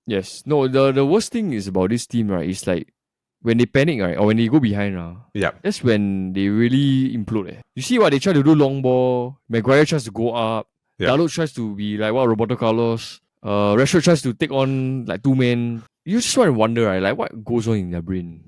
Yes. No, the worst thing is about this team, right, is like when they panic, right, or when they go behind, Yeah. that's when they really implode. You see what they try to do long ball, Maguire tries to go up, Yeah. Dalot tries to be like what Roberto Carlos, Rashford tries to take on like two men. You just want to wonder, right, like what goes on in their brain.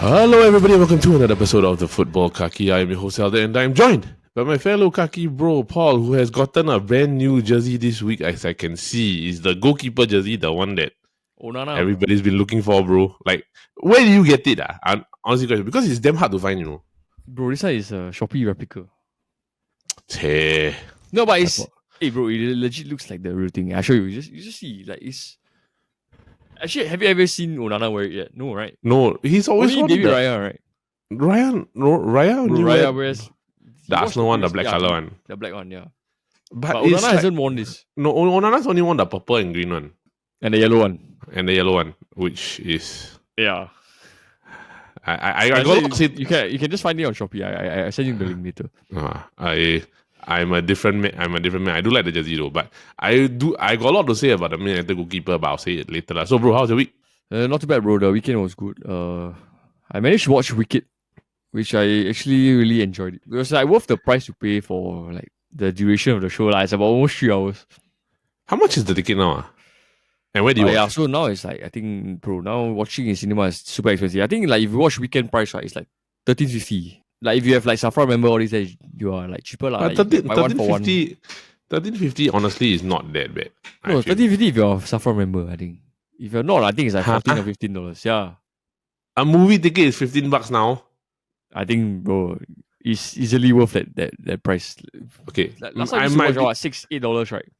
Hello everybody, welcome to another episode of the Futbol Kaki. I am your host Alden and I am joined by my fellow Kaki bro Paul, who has gotten a brand new jersey this week, as I can see. Is the goalkeeper jersey, the one that Onana. everybody's been looking for, bro. Like, where do you get it? Honestly, because it's damn hard to find, Bro, this one is a Shopee replica. Hey. No, but it's... Hey bro, it legit looks like the real thing. I show you. You just see, like it's... Actually, have you ever seen Onana wear it yet? No, right? No, he's always only David Raya, right? Raya wears the Arsenal one, the black color one. The black one, yeah. But Onana hasn't worn this. No, Onana's only worn the purple and green one. And the yellow one. And the yellow one, which is... Yeah. I got you can just find it on Shopee. I send you the link later. I'm a different man. I do like the jersey though, but I got a lot to say about the Man Utd goalkeeper, but I'll say it later. So bro, how's your week? Not too bad, bro. The weekend was good. I managed to watch Wicked, which I actually really enjoyed it. It was like worth the price to pay for like the duration of the show. Like, it's about almost 3 hours. How much is the ticket now? And where do you watch? Yeah, so now it's like, I think, bro, now watching in cinema is super expensive. I think like if you watch weekend price, right, it's like $13.50. Like if you have like Safra member, all these, you are like cheaper. Like, $13.50 honestly is not that bad. No, $13.50 if you're a Safra member, I think. If you're not, I think it's like $14 or $15. Yeah. A movie ticket is $15 now. I think, bro, it's easily worth that price. Okay. Last time I watched $6, $8, right?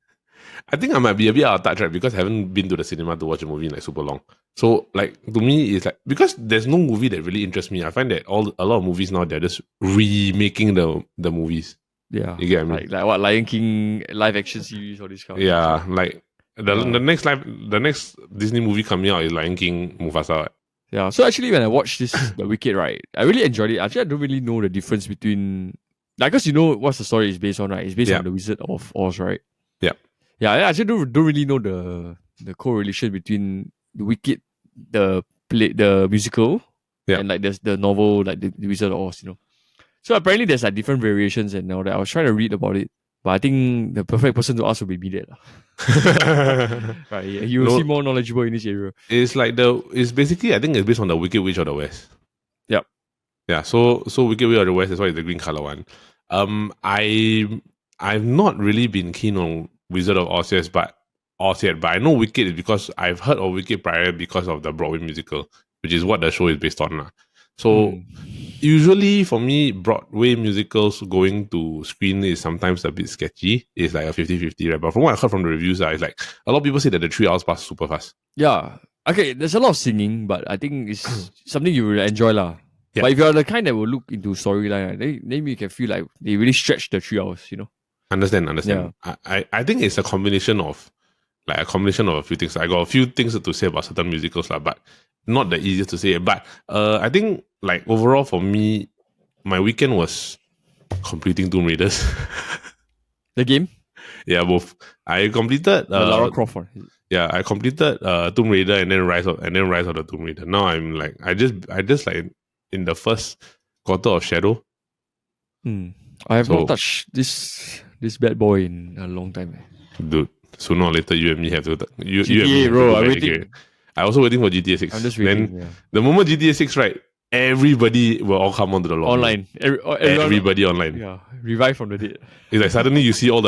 I think I might be a bit out of touch, right? Because I haven't been to the cinema to watch a movie in like super long. So like to me, it's like, because there's no movie that really interests me. I find that a lot of movies now, they're just remaking the movies. Yeah. You get what I mean? Like what, Lion King live action series or this kind of stuff. Like the next Disney movie coming out is Lion King Mufasa. Right? Yeah. So actually when I watched The Wicked, right, I really enjoyed it. Actually, I don't really know the difference between, like, because you know what's the story is based on, right? It's based on the Wizard of Oz, right? Yeah. Yeah, I actually don't really know the correlation between The Wicked, the musical, and like there's the novel, like the Wizard of Oz, So apparently there's like different variations and all that. I was trying to read about it, but I think the perfect person to ask would be me there. Right, yeah, you will seem more knowledgeable in this area. It's like it's basically, I think it's based on the Wicked Witch of the West. Yep. Yeah, so Wicked Witch of the West is why it's the green color one. I've not really been keen on Wizard of Oz yet, but I know Wicked is because I've heard of Wicked prior because of the Broadway musical, which is what the show is based on. So usually for me, Broadway musicals going to screen is sometimes a bit sketchy. It's like a 50-50, right? But from what I heard from the reviews, it's like a lot of people say that the 3 hours pass super fast. Yeah. Okay, there's a lot of singing, but I think it's something you will enjoy lah. Yeah. But if you're the kind that will look into storyline, then you can feel like they really stretch the 3 hours, Understand. Yeah. I think it's a combination of a few things. I got a few things to say about certain musicals, but not the easiest to say. But I think like overall for me, my weekend was completing Tomb Raiders. The game? Yeah, both. I completed the Lara Croft one. Yeah, I completed Tomb Raider and then Rise of the Tomb Raider. Now I'm like I just like in the first quarter of Shadow. I have not touched this bad boy in a long time. Dude, sooner or later you and me have to. GTA, bro, I'm waiting. I'm also waiting for GTA 6. I'm just waiting. Then the moment GTA 6, right, everybody will all come onto the lobby. Online. Everybody online. Yeah, revive from the dead. It's like suddenly you see all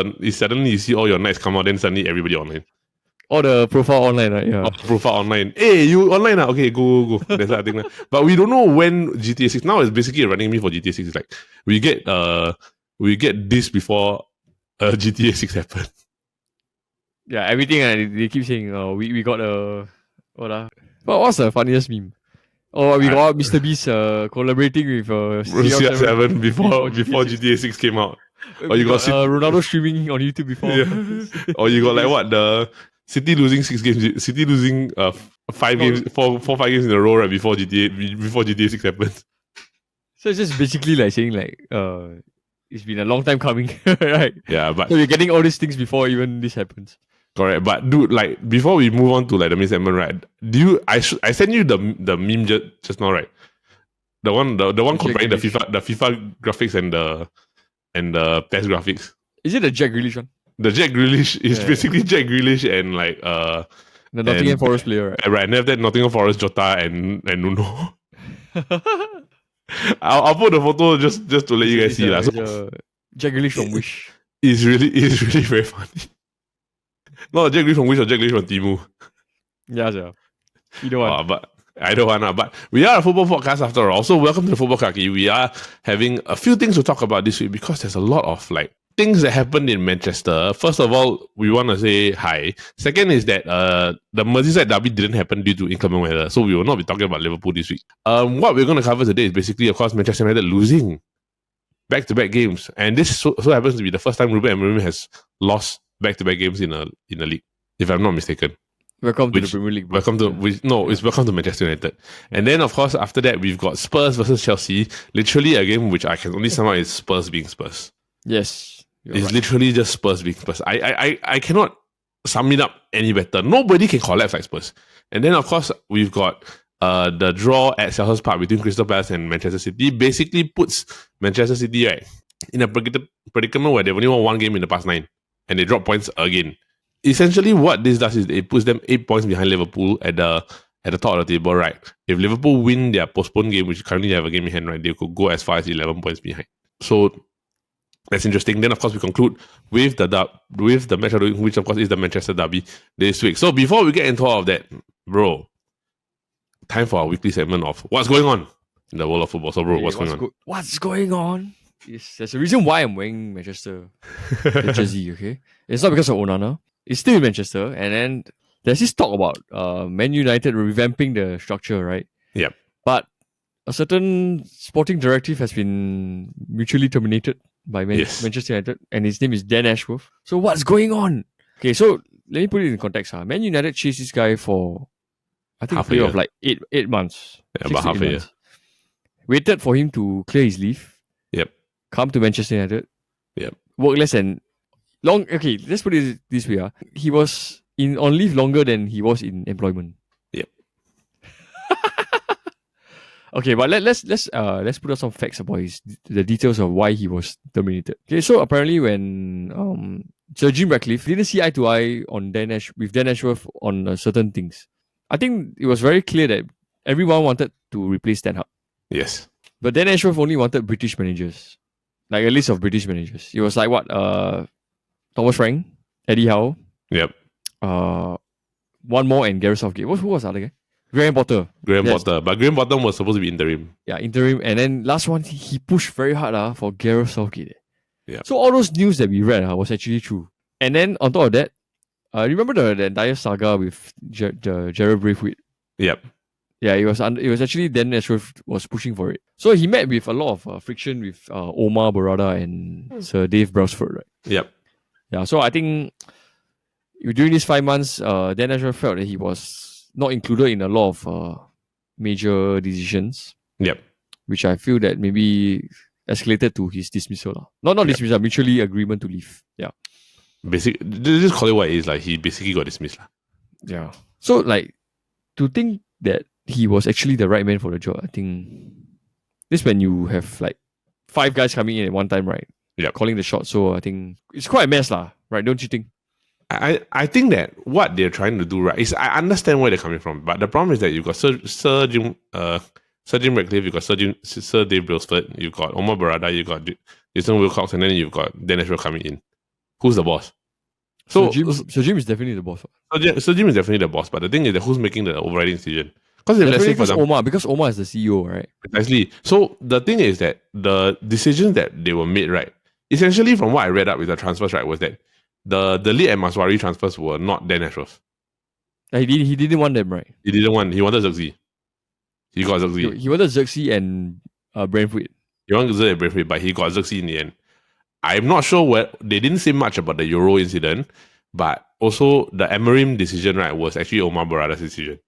your knights come out, then suddenly everybody online. All the profile online, right? Yeah. Profile online. Hey, you online now? Okay, go. That's that thing. But we don't know when GTA 6. Now it's basically running me for GTA 6. It's like we get this before GTA 6 happen. Yeah, everything they keep saying. We got a what's the funniest meme? Oh, we got Mr. Beast collaborating with CR7 before GTA 6 came out. Or you got Ronaldo streaming on YouTube before. Yeah. Or you got like what, the City losing 6 games. City losing 5 games, 5 games in a row right before GTA 6 happens. So it's just basically like saying like it's been a long time coming, right? Yeah, but so you're getting all these things before even this happens. Correct, but dude, like before we move on to like the main segment, right? I sent you the meme just now, right? The one comparing the FIFA graphics and the PES graphics. Is it the Jack Grealish one? The Jack Grealish is basically Jack Grealish and like the Nottingham Forest player, right? Right, and after that Nottingham Forest, Jota and Nuno. I'll put the photo just to let you guys see. Jack Grealish from Wish. It's really very funny. Not Jack Grealish from Wish or Jack Grealish from Timu. Yeah. Either one. But either one. But we are a football podcast after all. So welcome to the Football Kaki. We are having a few things to talk about this week because there's a lot of like things that happened in Manchester. First of all, we want to say hi. Second is that the Merseyside derby didn't happen due to inclement weather. So we will not be talking about Liverpool this week. What we're going to cover today is basically, of course, Manchester United losing back-to-back games. And this so happens to be the first time Ruben and Amorim has lost back-to-back games in a league, if I'm not mistaken. Welcome to the Premier League. It's welcome to Manchester United. And then, of course, after that, we've got Spurs versus Chelsea. Literally a game which I can only sum up as Spurs being Spurs. Yes. It's literally just Spurs being Spurs. I cannot sum it up any better. Nobody can collapse like Spurs. And then, of course, we've got the draw at Selhurst Park between Crystal Palace and Manchester City. Basically puts Manchester City right in a predicament where they've only won one game in the past 9. And they drop points again. Essentially, what this does is it puts them 8 points behind Liverpool at the top of the table, right? If Liverpool win their postponed game, which currently they have a game in hand, right, they could go as far as 11 points behind. So that's interesting. Then, of course, we conclude with the match of the week, which of course is the Manchester derby this week. So before we get into all of that, bro, time for our weekly segment of what's going on in the world of football. So, bro, what's going on? What's going on? Yes, there's a reason why I'm wearing Manchester jersey, okay? It's not because of Onana. It's still in Manchester. And then there's this talk about Man United revamping the structure, right? Yep. But a certain sporting directive has been mutually terminated by Manchester United, and his name is Dan Ashworth. So what's going on? Okay, so let me put it in context. Man United chased this guy for, I think, a period of like 8 months. Yeah, about half a year. Waited for him to clear his leave. Yep. Come to Manchester United. Yep. Work less and long. Okay, let's put it this way. He was on leave longer than he was in employment. Yep. Okay, but let's put out some facts about the details of why he was terminated. Okay, so apparently when Sir Jim Ratcliffe didn't see eye to eye on with Dan Ashworth on certain things, I think it was very clear that everyone wanted to replace Ten Hag. Yes. But Dan Ashworth only wanted British managers. Like a list of British managers. It was like what? Thomas Frank, Eddie Howe. Yep. One more and Gareth Southgate. Who was the other guy? Graham Potter. Potter. But Graham Potter was supposed to be interim. Yeah, interim. And then last one, he pushed very hard for Gareth Southgate. Yeah. So all those news that we read was actually true. And then on top of that, remember the entire saga with Gerald Braithwaite? Yep. Yeah, it was actually Dan Ashworth was pushing for it. So he met with a lot of friction with Omar Barada and Sir Dave Brailsford, right? Yep. Yeah, so I think during these 5 months, Dan Ashworth felt that he was not included in a lot of major decisions. Yep. Which I feel that maybe escalated to his dismissal. Not dismissal, mutually agreement to leave. Yeah. Basically, just call it what it is. Like, he basically got dismissed. Yeah. So, like, to think that he was actually the right man for the job, I think this when you have like 5 guys coming in at one time, right? Yeah. Calling the shot. So I think it's quite a mess, right? Don't you think? I think that what they're trying to do, right, is I understand where they're coming from, but the problem is that you've got Sir Jim Ratcliffe, you've got Sir Dave Brailsford, you've got Omar Barada, you've got Jason Wilcox, and then you've got Dan Ashworth coming in. Who's the boss? So Jim is definitely the boss. So Jim is definitely the boss, but the thing is that who's making the overriding decision? Because Omar is the CEO, right? Precisely. So the thing is that the decisions that they were made, right, essentially from what I read up with the transfers, right, was that the Lee and Maswari transfers were not Dan Ashworth. He didn't want them, right? He wanted Zirkzee. He got Zirkzee. He wanted Zirkzee and Braithwaite. He wanted Zirkzee and Braithwaite, but he got Zirkzee in the end. I'm not sure they didn't say much about the Euro incident, but also the Amorim decision, right, was actually Omar Barada's decision.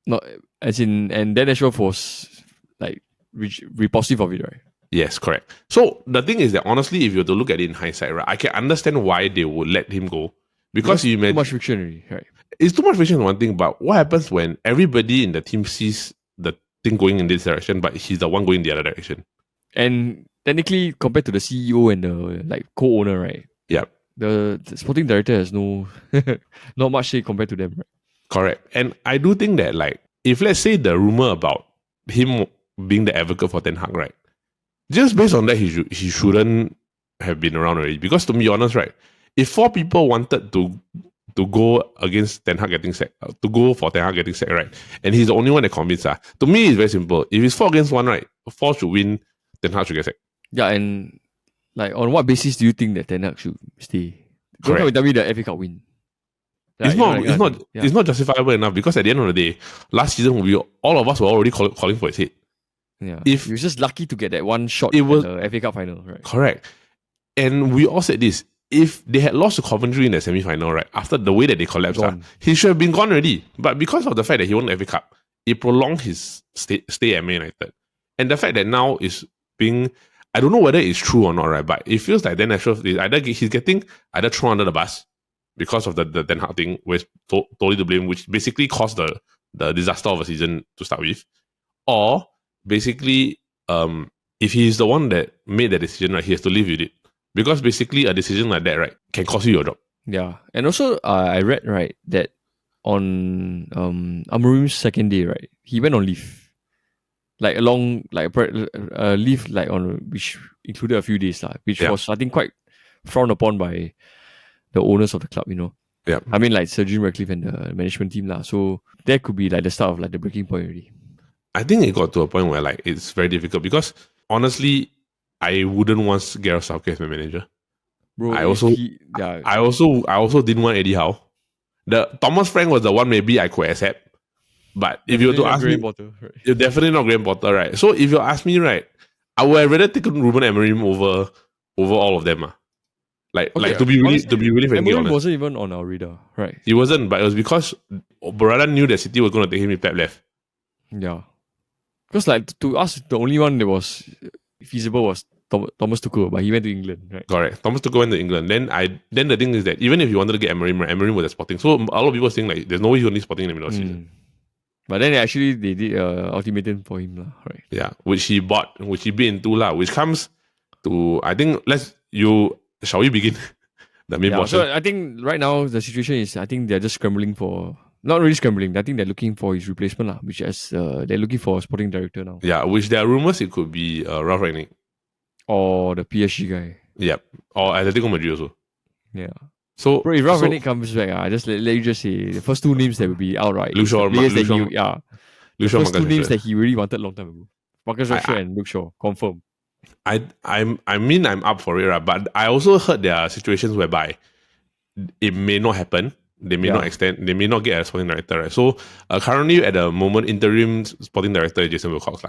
Not as in, and Dan Ashworth was like repulsive of it, right? Yes, correct. So the thing is that honestly, if you were to look at it in hindsight, right, I can understand why they would let him go. Because you too much friction already, right? It's too much friction is one thing, but what happens when everybody in the team sees the thing going in this direction, but he's the one going in the other direction? And technically, compared to the CEO and the like co-owner, right? Yeah. The sporting director has no not much say compared to them, right? Correct. And I do think that, like, if let's say the rumor about him being the advocate for Ten Hag, right? Just based on that, he shouldn't have been around already. Because to be honest, right, if 4 people wanted to go against Ten Hag getting sacked, to go for Ten Hag getting sacked, right, and he's the only one that convinced, to me it's very simple. If it's 4 against 1, right, 4 should win, Ten Hag should get sacked. Yeah, and like on what basis do you think that Ten Hag should stay? Don't come and tell me the FA Cup win. Like, it's not justifiable enough, because at the end of the day, last season all of us were already calling for his head. Yeah, if he was just lucky to get that one shot in the FA Cup final, right? Correct. And we all said this: if they had lost to Coventry in the semi-final, right, after the way that they collapsed, he should have been gone already. But because of the fact that he won the FA Cup, it prolonged his stay at Man United. And the fact that now is being, I don't know whether it's true or not, right? But it feels like Dan Ashworth is he's getting either thrown under the bus because of the Ten Hag thing, where it's totally to blame, which basically caused the disaster of a season to start with, or basically, if he's the one that made the decision, right, he has to live with it. Because basically a decision like that, right, can cost you your job. Yeah. And also, I read, right, that on Amorim's second day, right, he went on leave. Like along, like leave, like on, which included a few days, which was, I think, quite frowned upon by the owners of the club, you know. Yeah. I mean, like Sir Jim Ratcliffe and the management team, so that could be like the start of like the breaking point already. I think it got to a point where like it's very difficult, because honestly, I wouldn't want Gareth Southgate as my manager. Bro, I also didn't want Eddie Howe. The Thomas Frank was the one maybe I could accept. But if you were to ask me, you're definitely not Graham Potter, right? So if you ask me, right, I would have rather taken Ruben Amorim over all of them. Like to be really frankly honest, Amorim wasn't even on our radar, right? He wasn't, but it was because Barada knew that City was going to take him if Pep left. Yeah. Because like to us, the only one that was feasible was Thomas Tuchel, but he went to England, right? Correct. Thomas Tuchel went to England. Then the thing is that even if you wanted to get Amorim, right, Amorim was at Sporting. So a lot of people saying like there's no way he only Sporting in the middle of the season. But then actually they did ultimatum for him, right? Yeah, which he bid into, which comes to, I think, shall we begin the main portion? So I think right now the situation is, I think they're just scrambling for, not really scrambling, I think they're looking for his replacement, which is they're looking for a sporting director now. Yeah, which there are rumors it could be Ralph Rangnick. Or the PSG guy. Yep. Or Atletico Madrid also. Yeah. So, bro, if Ralph Rangnick comes back, just let you just say the first 2 names that will be outright. Luke Shaw, the first 2 names that he really wanted long time ago. Marcus Rashford and Luke Shaw, confirm. I mean I'm up for it, right? But I also heard there are situations whereby it may not happen. They may not extend. They may not get a sporting director, right? So currently at the moment, interim sporting director is Jason Wilcox,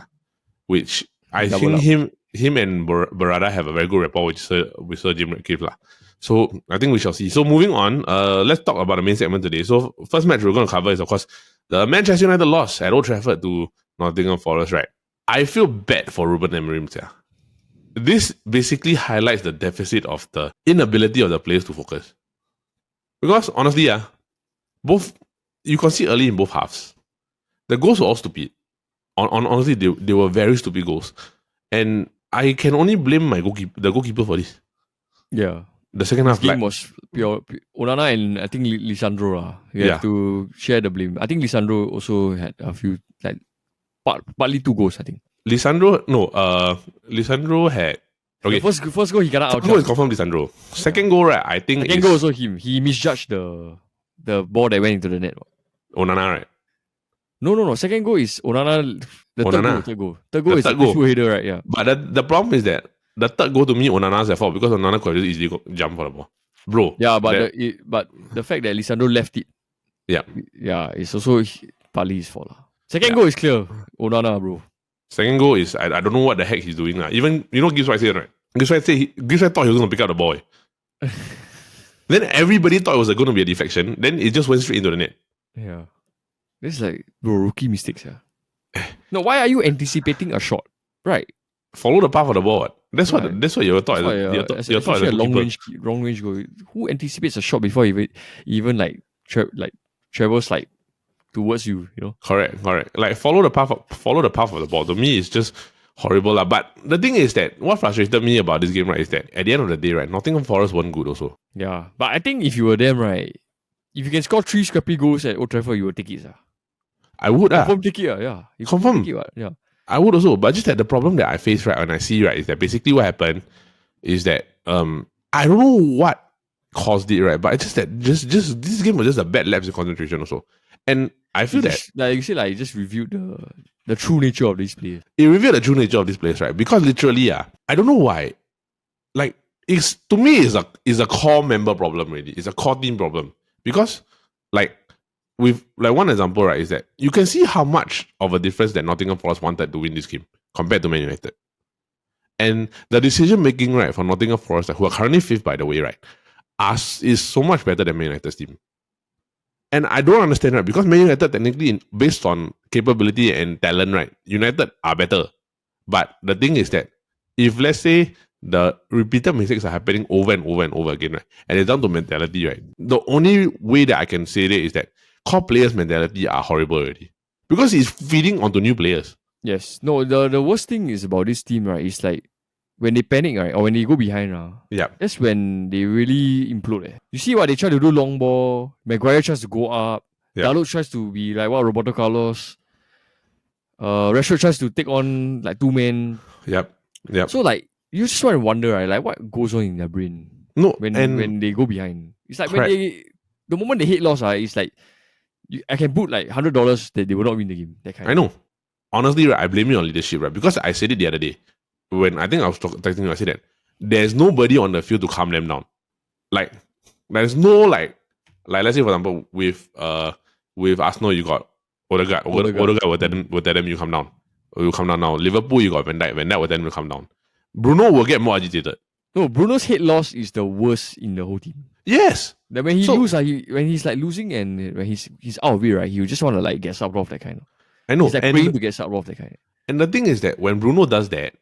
which I think him and Barada have a very good rapport with Sir Jim Ratcliffe, So I think we shall see. So moving on, let's talk about the main segment today. So first match we're going to cover is, of course, the Manchester United loss at Old Trafford to Nottingham Forest, right? I feel bad for Ruben Amorim. This basically highlights the deficit of the inability of the players to focus. Because honestly, both, you can see early in both halves, the goals were all stupid. Honestly, they were very stupid goals. And I can only blame the goalkeeper for this. Yeah. The second half game was pure Onana and I think Lisandro. You have to share the blame. I think Lisandro also had a few, like partly 2 goals, I think. Lisandro had, okay. The first goal he got out. First goal is confirmed Lisandro. Second goal, right, I think second goal also him. He misjudged the ball that went into the net. Onana, right? No. Second goal is Onana. Third goal is a full header, right? Yeah. But the problem is that the third goal to me, Onana's at fault, because Onana could just easily jump for the ball. Bro. Yeah, but the fact that Lisandro left it. Yeah. Yeah, it's also partly his fault. Second goal is clear. Onana, bro. Second goal is, I don't know what the heck he's doing. Even, you know Gibbs White said, right? Gibbs White thought he was going to pick up the ball. Then everybody thought it was going to be a deflection. Then it just went straight into the net. Yeah. This is like rookie mistakes. No, why are you anticipating a shot? Right. Follow the path of the ball. What? That's what you thought. Especially a long range goal. Who anticipates a shot before even like travels like towards you? You know. Correct. Like follow the path of the ball. To me, it's just horrible lah. But the thing is that what frustrated me about this game, right, is that at the end of the day, right, Nottingham Forest weren't good also. Yeah, but I think if you were them, right, if you can score 3 scrappy goals at Old Trafford, you will take it. I would. Confirm take it. Yeah. You confirm. Take it, yeah. I would also, but just that the problem that I face, right, when I see, right, is that basically what happened is that I don't know what caused it, right, but it's just that just this game was just a bad lapse in concentration also. And I feel that like you say, like it just revealed the true nature of these players. It revealed the true nature of this players, right? Because literally, I don't know why. Like it's to me is a core member problem really. It's a core team problem. Because like with like one example, right, is that you can see how much of a difference that Nottingham Forest wanted to win this game compared to Man Utd. And the decision making, right, for Nottingham Forest, who are currently 5th by the way, right, is so much better than Man Utd's team. And I don't understand, right, because Man Utd technically, based on capability and talent, right, United are better. But the thing is that if let's say the repeated mistakes are happening over and over and over again, right, and it's down to mentality, right, the only way that I can say that is that core players' mentality are horrible already. Because it's feeding onto new players. Yes. No, the worst thing is about this team, right, is like when they panic, right, or when they go behind, that's when they really implode. You see what they try to do long ball, Maguire tries to go up, Dalot tries to be like Roberto Carlos, Rashford tries to take on like 2 men. Yep. So like you just want to wonder, right, like what goes on in their brain when they go behind. It's like when the moment they hit loss, it's like I can put like $100 that they will not win the game. That kind. I know. Honestly, right, I blame you on leadership, right? Because I said it the other day when I think I was texting you. I said that there's nobody on the field to calm them down. Like there's no like let's say for example with Arsenal you got Odegaard will tell them you come down. You come down now. Liverpool you got Van Dijk will tell them you come down. Bruno will get more agitated. No, Bruno's head loss is the worst in the whole team. Yes. That when he loses, when he's like losing and when he's out of it, right, he just want to like get subbed off that kind. I know. He's like praying to get subbed off that kind. And the thing is that when Bruno does that,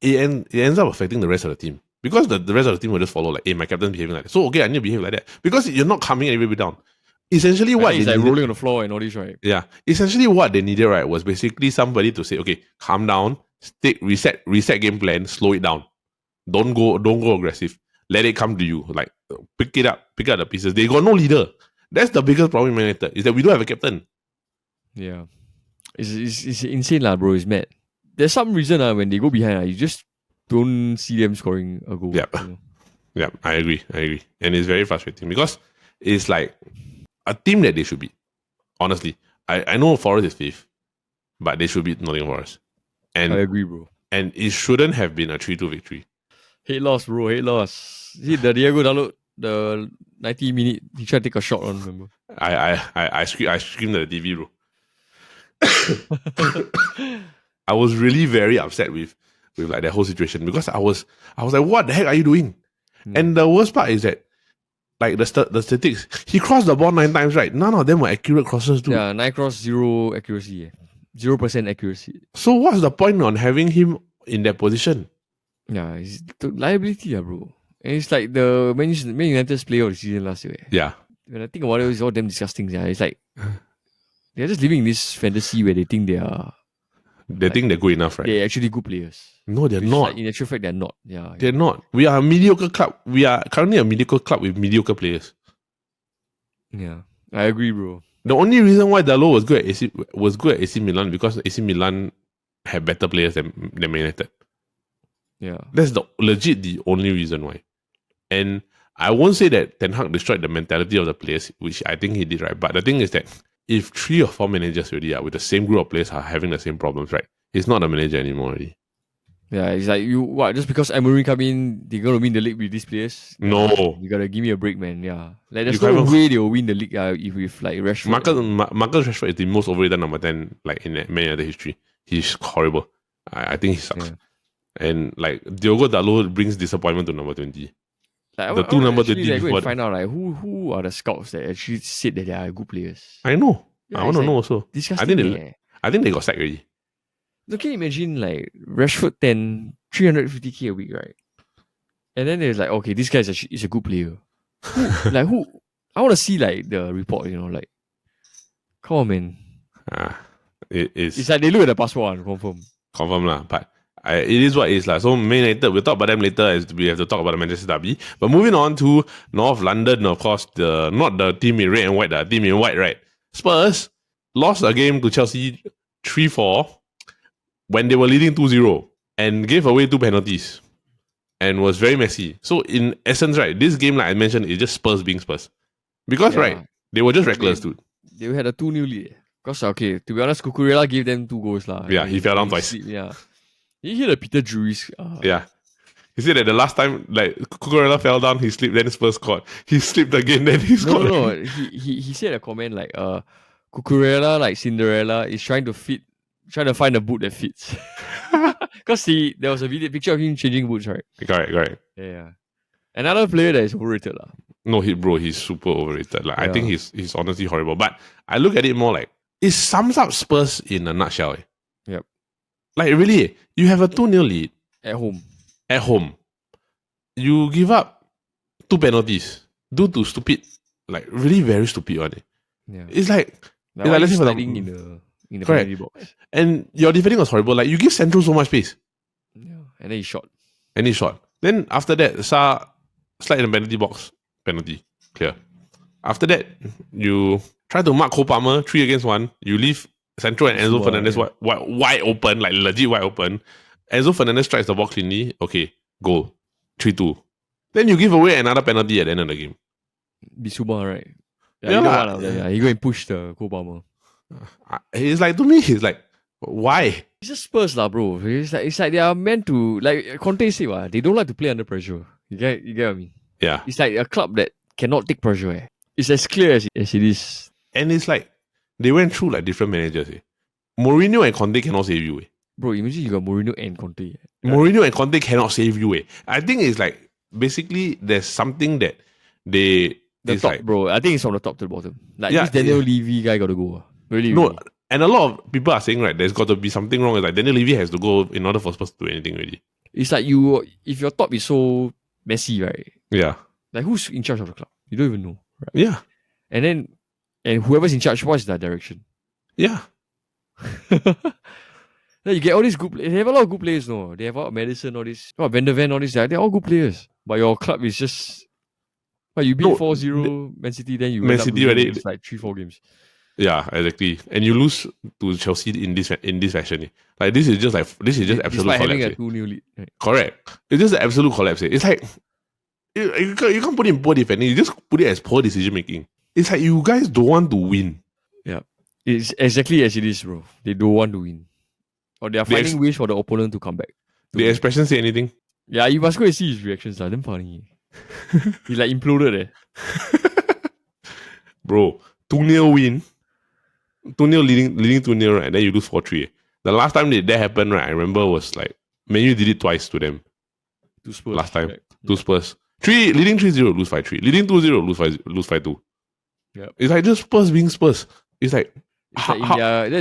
it ends up affecting the rest of the team. Because the rest of the team will just follow like, hey, my captain's behaving like that. So okay, I need to behave like that. Because you're not calming everybody down. Essentially what he's like rolling on the floor and all this, right? Yeah. Essentially what they needed, right, was basically somebody to say, okay, calm down, reset game plan, slow it down. Don't go aggressive. Let it come to you. Like pick up the pieces. They got no leader. That's the biggest problem in Man Utd, is that we don't have a captain. Yeah. It's insane lah, bro. It's mad. There's some reason when they go behind, you just don't see them scoring a goal. Yeah. You know? Yeah, I agree. And it's very frustrating because it's like a team that they should beat. Honestly. I know Forest is 5th, but they should beat Nottingham Forest. And I agree, bro. And it shouldn't have been a 3-2 victory. Hate loss, bro. Hate loss. See the Diego Dalot, the 90 minute, he tried to take a shot on, remember? I screamed at the TV, bro. I was really very upset with like that whole situation because I was like, what the heck are you doing? And the worst part is that like the statistics, he crossed the ball 9 times, right? None of them were accurate crosses too. Yeah, 9 cross, 0 accuracy. 0% accuracy. So what's the point on having him in that position? Yeah, it's the liability, bro. And it's like the Man Utd's player of the season last year. Yeah. When I think about it, it's all damn disgusting. Yeah. It's like they're just living in this fantasy where they think they are. They think they're good enough, right? They're actually good players. No, they're not. Like, in actual fact, they're not. Yeah, they're not. We are a mediocre club. We are currently a mediocre club with mediocre players. Yeah, I agree, bro. The only reason why Dalot was good at AC Milan because AC Milan had better players than Man Utd. Yeah, that's the only reason why. And I won't say that Ten Hag destroyed the mentality of the players, which I think he did, right? But the thing is that if 3 or 4 managers already with the same group of players are having the same problems, right? He's not a manager anymore already. Yeah, it's like just because Amorim come in, they're gonna win the league with these players? No. You gotta give me a break, man. Yeah. Like there's no way they'll win the league if with like Rashford. Marcus Rashford is the most overrated number 10 like in Man Utd history. He's horrible. I think he sucks. Yeah. And like Diogo Dalot brings disappointment to number 20. Like, the 2 number 20 before. Go and find out like who are the scouts that actually said that they are good players. I know. Yeah, I want to know also. Disgusting. I think they got sacked already. So can you imagine like Rashford 10, 350k a week, right? And then there's like, okay, this guy is a good player. Who? I want to see like the report, like, come on, man. It's like they look at the passport and confirm lah. But it is what it is lah. So Man Utd, we'll talk about them later as we have to talk about the Manchester derby. But moving on to North London, of course, not the team in red and white, the team in white, right? Spurs lost a game to Chelsea 3-4 when they were leading 2-0 and gave away 2 penalties and was very messy. So in essence, right, this game, like I mentioned, is just Spurs being Spurs. Because, right, they were just reckless, dude. They had a 2-0 lead. Because, okay, to be honest, Cucurella gave them 2 goals. Yeah, he fell down twice. Yeah. You hear the Peter Drury's... Yeah. He said that the last time, like, Cucurella fell down, he slipped, then Spurs scored. He slipped again, then he scored. No. He said a comment like, Cucurella, like Cinderella, is trying to find a boot that fits. Because there was a picture of him changing boots, right? Correct. Yeah. Another player that is overrated. No, he's super overrated. Like, I think he's honestly horrible. But I look at it more like, it sums up Spurs in a nutshell. Yep. Like, really, you have a 2-0 lead. At home. You give up 2 penalties due to stupid, like, really very stupid one. Yeah. It's like let's say sliding in the penalty box. And your defending was horrible. Like, you give Central so much space. Yeah. And then he shot. Then after that, Sa slide in the penalty box. Penalty. Clear. After that, you try to mark Cole Palmer 3 against 1. You leave Central and Enzo Fernandez wide open, like legit wide open. Enzo Fernandez strikes the ball cleanly. Okay, goal. 3-2. Then you give away another penalty at the end of the game. Bisuma, right? Yeah, he go and push the Cole Palmer. He's like, to me, he's like, why? It's just Spurs, bro. It's like they are meant to, like Conte said, they don't like to play under pressure. You get what I mean? Yeah. It's like a club that cannot take pressure. It's as clear as it is. And it's like, they went through like different managers. Mourinho and Conte cannot save you. Bro, imagine you got Mourinho and Conte. Mourinho and Conte cannot save you. I think it's like, basically, there's something that they... bro, I think it's from the top to the bottom. Like, this Daniel Levy guy got to go. Really? And a lot of people are saying, right, there's got to be something wrong. It's like, Daniel Levy has to go in order for Spurs to do anything really. It's like if your top is so messy, right? Yeah. Like, who's in charge of the club? You don't even know. Right? Yeah. And whoever's in charge, what's that direction? Yeah. You get all these good players. They have a lot of good players, no? They have Madison, all this. Van der Ven, all this. They're all good players. But your club is just... you beat 4-0 Man City, then you end up losing like 3-4 games. Yeah, exactly. And you lose to Chelsea in this fashion. Like, this is just absolute collapse. Having a 2-0 lead. Right? Correct. It's just an absolute collapse. It's like, you can't put it in poor defending. You just put it as poor decision making. It's like, you guys don't want to win. Yeah. It's exactly as it is, bro. They don't want to win. Or they are finding ways for the opponent to come back. The expression say anything? Yeah, you must go and see his reactions. Damn funny. He like imploded. Bro, 2-0 win. 2-0 leading 2-0, right? And then you lose 4-3. The last time that happened, right, I remember was like, Man Utd did it twice to them. To Spurs. Last time. Right. To Spurs. Leading 3-0, lose 5-3. Leading 2-0, lose 5-2. Yeah. It's like just Spurs being Spurs. It's like...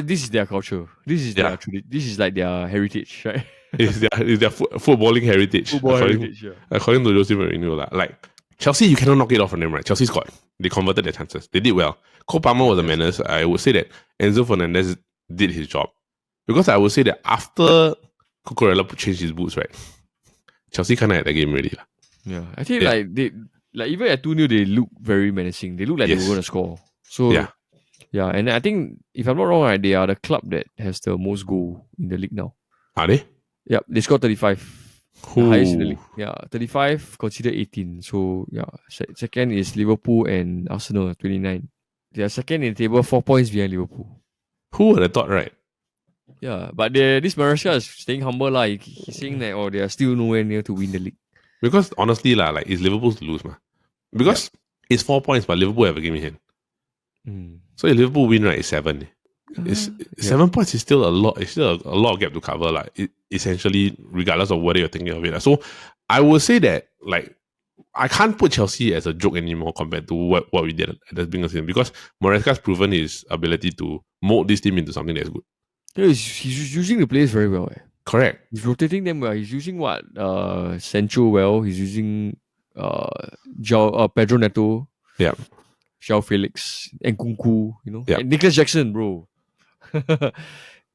this is their culture. This is their this is like their heritage, right? It's their footballing heritage. According to Jose Mourinho. Like, Chelsea, you cannot knock it off from them, right? Chelsea scored. They converted their chances. They did well. Cole Palmer was a menace. I would say that Enzo Fernandez did his job. Because I would say that after Cucurella changed his boots, right? Chelsea kind of had the game ready. Yeah. I think like even at 2-0, they look very menacing. They look like they were going to score. So yeah, and I think, if I'm not wrong, right, they are the club that has the most goal in the league now. Are they? Yeah, they scored 35. The highest in the league. Yeah, 35, considered 18. So, yeah, second is Liverpool and Arsenal, 29. They are second in the table, 4 points behind Liverpool. Who would have thought, right? Yeah, but this Maresca is staying humble. He's saying that they are still nowhere near to win the league. Because, honestly, like, it's Liverpool's to lose, Because it's 4 points, but Liverpool have a game in hand. So if Liverpool win, right, it's 7. 7 points is still a lot. It's still a lot of gap to cover, essentially, regardless of whether you're thinking of it. So I would say that, like, I can't put Chelsea as a joke anymore compared to what we did at the beginning of the season, because Maresca's proven his ability to mold this team into something that's good. Yeah, he's using the players very well. Correct. He's rotating them well. He's using Sancho well. He's using Pedro Neto. Yeah. João Felix and Kunku, Yeah. and Nicholas Jackson, bro.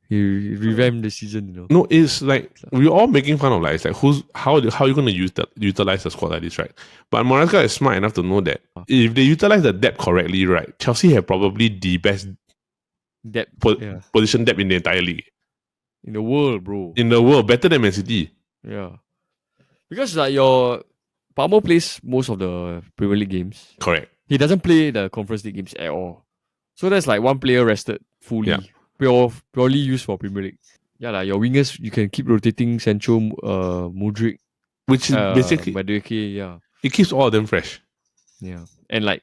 He revamped the season, No, it's like we're all making fun of it's like how are you going to utilize the squad like this, right? But Maresca is smart enough to know that if they utilize the depth correctly, right, Chelsea have probably the best position depth in the entire league. In the world, bro. In the world, better than ManCity. Yeah. Because your Palmer plays most of the Premier League games. Correct. He doesn't play the Conference League games at all. So that's like one player rested fully. Yeah. Purely used for Premier League. Yeah, your wingers, you can keep rotating Sancho, Mudryk. Which is basically... Madueke, yeah. It keeps all of them fresh. Yeah. And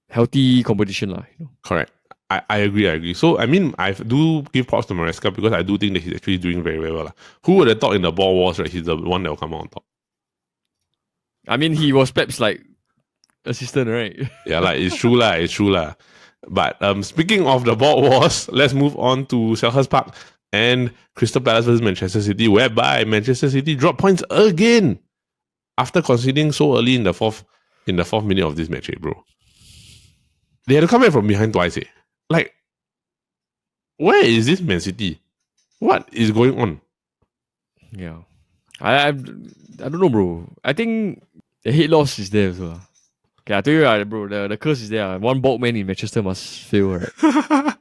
healthy competition. Correct. I agree. So, I mean, I do give props to Maresca because I do think that he's actually doing very, very well. Who would have thought in the ball wars, right, he's the one that will come out on top? I mean, he was Pep's assistant, right? Yeah, it's true lah. But speaking of the ball wars, let's move on to Selhurst Park and Crystal Palace versus Manchester City, whereby Manchester City dropped points again after conceding so early in the fourth minute of this match, bro. They had to come back from behind twice. Where is this Man City? What is going on? Yeah, I don't know, bro. I think the hate loss is there as well. Okay, I tell you, bro, the curse is there. One bald man in Manchester must fail, right? Why?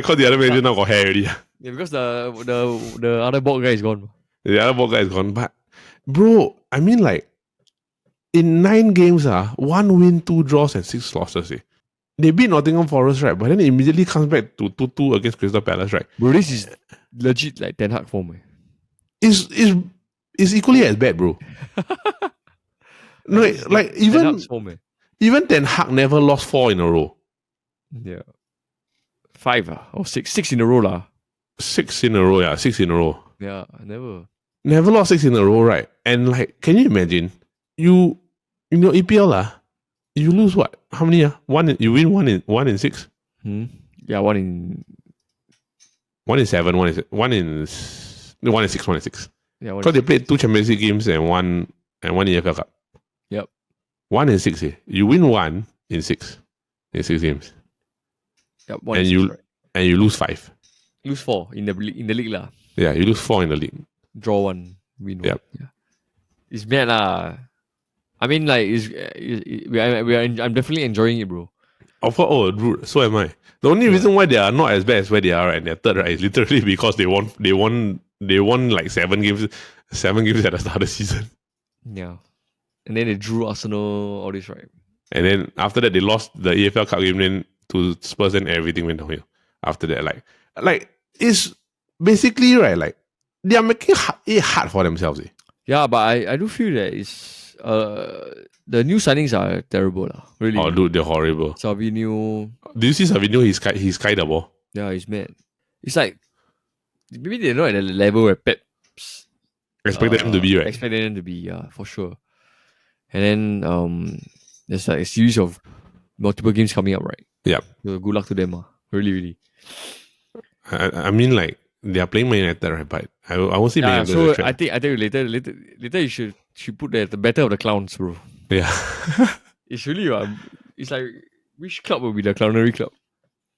Because the other manager now got hair already. Yeah, because the other bald guy is gone. The other bald guy is gone. But, bro, I mean, in 9 games, 1 win, 2 draws, and 6 losses. They beat Nottingham Forest, right? But then it immediately comes back to 2-2 against Crystal Palace, right? Bro, this is legit Ten Hag form. It's equally as bad, bro. No, even Ten Hag never lost 4 in a row. Yeah. 5 or 6. 6 in a row lah. 6 in a row, yeah. 6 in a row. Yeah, Never lost 6 in a row, right? And can you imagine? You in your EPL you lose what? How many? You win 1 in 6. Yeah, 1 in 7. 1 in 6. Yeah, because they played 2 Champions League games and one EFL Cup. Yep. 1 in 6. You win 1 in 6 games. Yep. And you lose 5. Lose 4 in the league lah. Yeah, you lose 4 in the league. Draw 1, win 1. Yep. Yeah. It's mad lah. I mean, I'm definitely enjoying it, bro. Of course, dude, so am I. The only reason why they are not as bad as where they are and they're third, right, is literally because they won 7 games at the start of the season. Yeah. And then they drew Arsenal, all this, right? And then after that, they lost the EFL Cup game then to Spurs and everything went downhill. After that, it's basically, right, they are making it hard for themselves. Yeah, but I do feel that it's the new signings are terrible lah. Really. Oh, dude, they're horrible. Savinho. Do you see Savinho? He's sky the ball. Yeah, he's mad. It's maybe they're not at the level where Pep's expected them to be, right? Expected them to be, yeah, for sure. And then there's a series of multiple games coming up, right? Yeah. So good luck to them, really, really. I mean, they are playing Man Utd, right? But I won't say Man Utd. So I think later you should put the better of the clowns, bro. Yeah. It's really it's which club will be the clownery club?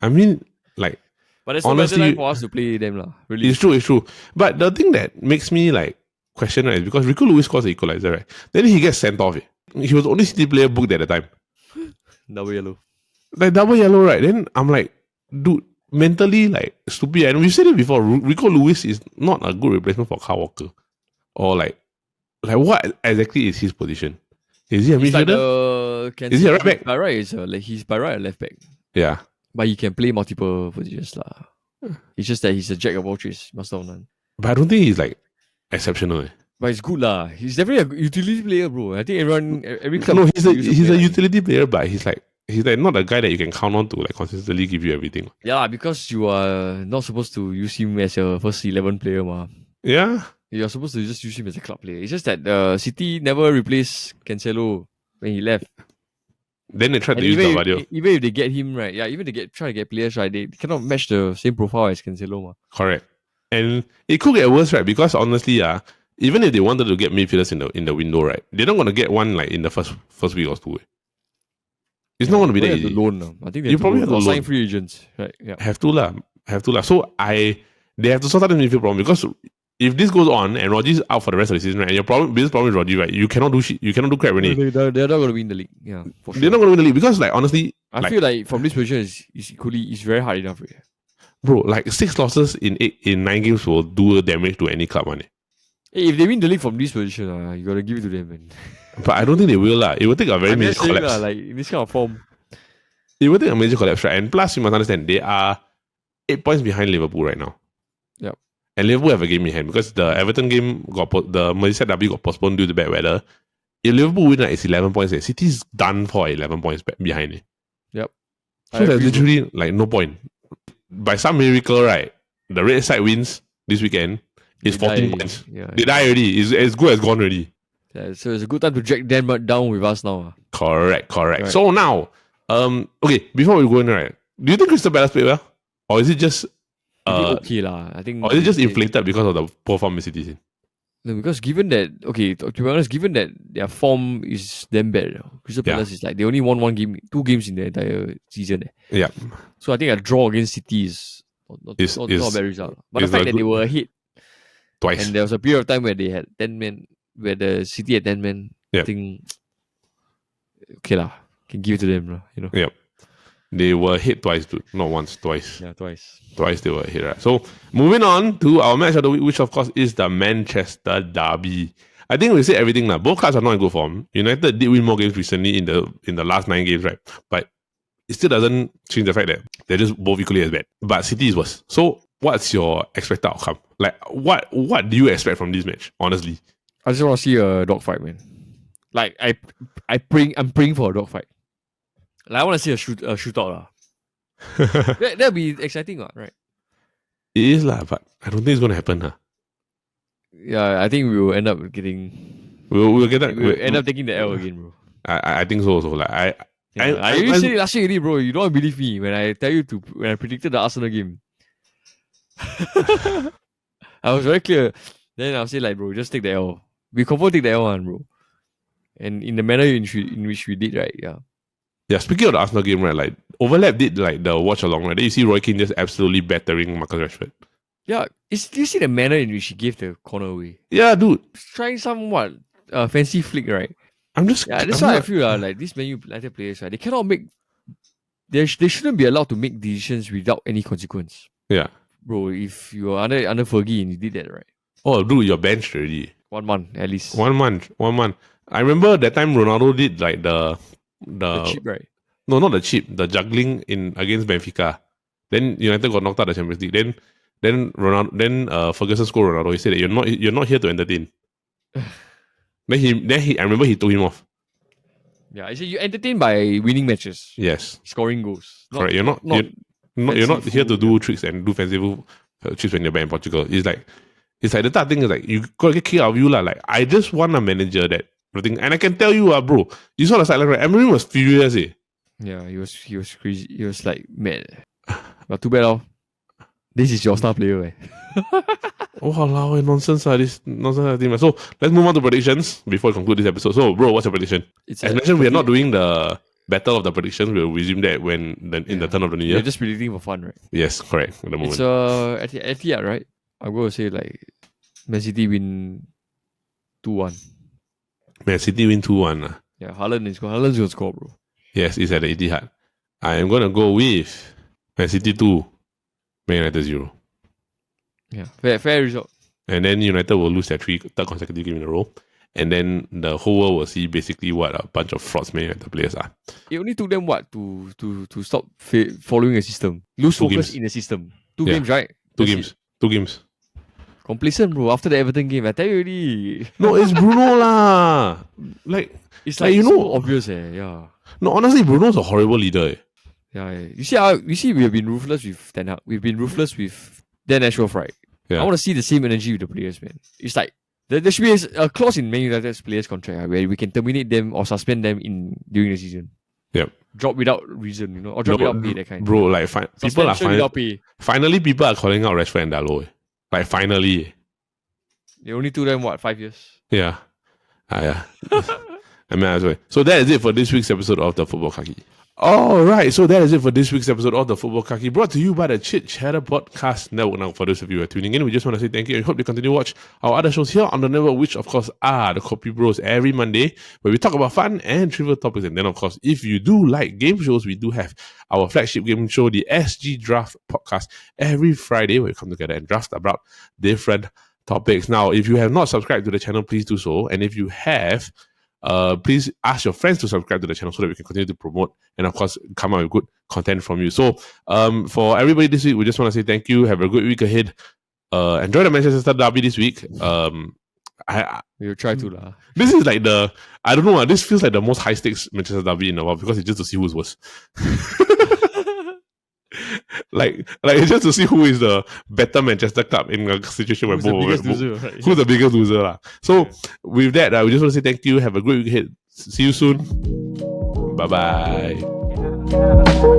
I mean, but there's no better time for us to play them lah. Really. It's true. But the thing that makes me question, right, is because Rico Lewis scores the equalizer, right? Then he gets sent off. He was the only City player booked at the time. Double yellow. Double yellow, right? Then I'm dude, mentally stupid. And we've said it before. Rico Lewis is not a good replacement for Kyle Walker. Or what exactly is his position? Is he a midfielder? Is he a right back? By right, he's by right a left back. Yeah. But he can play multiple positions lah. It's just that he's a jack of all trades, master of none. But I don't think he's exceptional. But it's good lah. He's definitely a utility player, bro. I think every club. No, he's a utility player, but he's not a guy that you can count on to consistently give you everything. Yeah, because you are not supposed to use him as your first 11 player, ma. Yeah. You're supposed to just use him as a club player. It's just that City never replaced Cancelo when he left. Then they tried And to use Gavadio. even if they get him, right? Yeah, even they try to get players, right? They cannot match the same profile as Cancelo. Ma. Correct. And it could get worse, right? Because honestly, even if they wanted to get midfielders in the window, right? They're not gonna get one like in the first week or two. It's not gonna be that easy. Loan. I think you probably have to loan. Sign free agents, right? Yeah. Have to lah. So they have to sort out the midfield problem, because if this goes on and Rodgers out for the rest of the season, right, and biggest problem is Rodgers, right? You cannot do shit. You cannot do crap, really. They're not going to win the league. Yeah, for sure. They're not going to win the league because, like, honestly, I feel like from this position is very hard enough. Right? Bro, like 6 losses in 9 games will do damage to any club, man. Hey, if they win the league from this position, you gotta give it to them, man. But I don't think they will, lah. It will take a very major collapse. Like in this kind of form, it will take a major collapse, right? And plus, you must understand, they are 8 points behind Liverpool right now. Yep. And Liverpool have a game in hand because the Everton game the Merseyside derby got postponed due to bad weather. If Liverpool win, it's 11 points. City's done for 11 points behind it. Yep. So there's literally like no point. By some miracle, right? The red side wins this weekend. It's 14 points. Yeah, they die already. It's as good as gone already. Yeah, so it's a good time to drag them down with us now. Correct. Right. So now, okay, before we go in, right? Do you think Crystal Palace played well? Or is it just okay lah? I think. Or is it just inflated because of the poor form of City? No, because given that, okay, to be honest, given that their form is damn bad, Crystal Palace is like they only won 2 games in the entire season. Yeah. So I think a draw against City is not a bad result. But the fact that they were ahead twice, and there was a period of time where they had 10 men, where the City had 10 men, I think okay lah, can give it to them, you know. Yep. They were hit twice, dude. Not once, twice. Yeah, twice. Twice they were hit, right? So, moving on to our match of the week, which of course is the Manchester Derby. I think we said everything now. Both clubs are not in good form. United did win more games recently in the last 9 games, right? But it still doesn't change the fact that they're just both equally as bad. But City is worse. So, what's your expected outcome? Like, what do you expect from this match, honestly? I just want to see a dogfight, man. Like, I'm praying for a dogfight. Like, I want to see a shootout lah. That'll be exciting, right? It is lah, but I don't think it's gonna happen, huh? Yeah, I think we will end up getting. We'll end up taking the L again, bro. I think so also. Like I said it last year already, bro. You don't believe me when I tell you when I predicted the Arsenal game. I was very clear. Then I'll say like, bro, just take the L. We confirm take the L one, bro. And in the manner in which we did, right? Yeah. Yeah, speaking of the Arsenal game, right, like Overlap did like the watch along, right? Then you see Roy Keane just absolutely battering Marcus Rashford. Yeah, do you see the manner in which he gave the corner away? Yeah, dude. Trying somewhat fancy flick, right? That's why I feel like these Man Utd players, right, they cannot make. They shouldn't be allowed to make decisions without any consequence. Yeah, bro. If you are under Fergie and you did that, right? Oh, dude, you're benched already. 1 month at least. 1 month. I remember that time Ronaldo did like the chip, right? No, not the chip. The juggling against Benfica. Then United got knocked out of the Champions League. Then Ferguson scored Ronaldo. He said that you're not here to entertain. then I remember he took him off. Yeah, I said you entertain by winning matches. Yes, scoring goals. Correct. You're not here to do tricks and do fanciful tricks when you're back in Portugal. It's like the third thing is like you gotta get kicked out of you lah. Like I just want a manager that. And I can tell you, bro, you saw the sideline, right? Amorim was furious, eh? Yeah, he was crazy. He was like mad. But too bad, this is your star player, eh? Oh, walao, nonsense, this nonsense team. So let's move on to predictions before we conclude this episode. So, bro, what's your prediction? As mentioned, we are not doing the battle of the predictions. We'll resume that in the turn of the new year. You're just predicting for fun, right? Yes, correct. At the moment, it's at Etihad, right? I'm going to say like Man City win 2-1. Man City win 2-1. Yeah, Haaland's going to score, bro. Yes, it's at the Etihad. I am going to go with Man City 2, Man United 0. Yeah, fair result. And then United will lose their third consecutive game in a row. And then the whole world will see basically what a bunch of frauds Man United players are. It only took them to stop following a system. Lose focus in the system. 2 games, right? 2 games. Complacent, bro. After the Everton game, I tell you already. No, it's Bruno lah. Like it's like you know, so obvious, yeah. No, honestly, Bruno's a horrible leader. Yeah. You see, we have been ruthless with Ten Hag. We've been ruthless with Dan Ashworth, right? I want to see the same energy with the players, man. It's like there should be a clause in Man Utd's players' contract where we can terminate them or suspend them during the season. Yep. Drop without reason, or drop without pay, that kind. Bro, like people are finally people are calling out Rashford and Dalot. Like finally. They only took them 5 years? Yeah. Yeah. I mean, as well. So that is it for this week's episode of the Futbol Kaki. Alright, so that is it for this week's episode of the Futbol Kaki, brought to you by the Chit Chatter Podcast Network. Now, for those of you who are tuning in, we just want to say thank you and hope you continue to watch our other shows here on the network, which of course are the Copy Bros every Monday, where we talk about fun and trivial topics. And then, of course, if you do like game shows, we do have our flagship game show, the SG Draft Podcast, every Friday, where we come together and draft about different topics. Now, if you have not subscribed to the channel, please do so. And if you have, please ask your friends to subscribe to the channel so that we can continue to promote and of course come out with good content from you. So for everybody this week, we just want to say thank you. Have a good week ahead. Enjoy the Manchester Derby this week. We'll try to lah. This is like I don't know, this feels like the most high stakes Manchester Derby in a while because it's just to see who's worse. like it's just to see who is the better Manchester club in a situation where who's the biggest loser lah. So with that, we just want to say thank you. Have a great week ahead. See you soon. Bye bye.